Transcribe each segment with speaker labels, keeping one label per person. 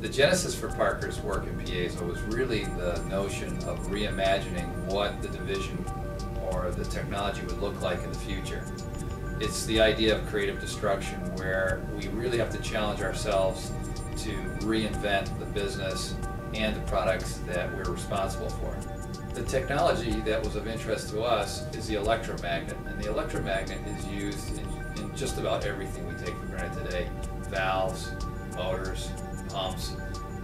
Speaker 1: The genesis for Parker's work in piezo was really the notion of reimagining what the division or the technology would look like in the future. It's the idea of creative destruction, where we really have to challenge ourselves to reinvent the business and the products that we're responsible for. The technology that was of interest to us is the electromagnet, and the electromagnet is used in just about everything we take for granted today. Valves, motors, pumps,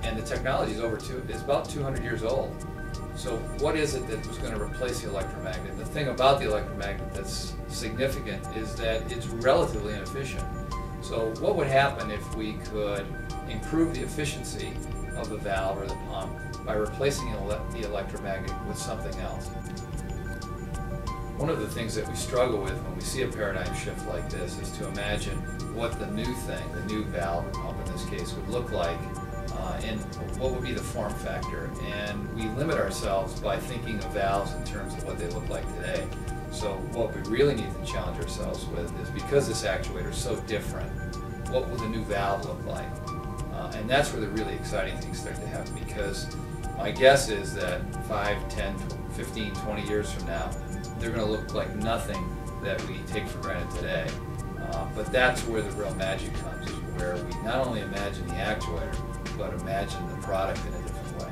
Speaker 1: and the technology is about 200 years old. So what is it that was going to replace the electromagnet? The thing about the electromagnet that's significant is that it's relatively inefficient. So what would happen if we could improve the efficiency of the valve or the pump by replacing the electromagnet with something else? One of the things that we struggle with when we see a paradigm shift like this is to imagine what the new thing, the new valve or pump in this case, would look like and what would be the form factor. And we limit ourselves by thinking of valves in terms of what they look like today. So what we really need to challenge ourselves with is, because this actuator is so different, what will the new valve look like? And that's where the really exciting things start to happen, because my guess is that 5, 10, 15, 20 years from now, they're going to look like nothing that we take for granted today. But that's where the real magic comes, is where we not only imagine the actuator, but imagine the product in a different way.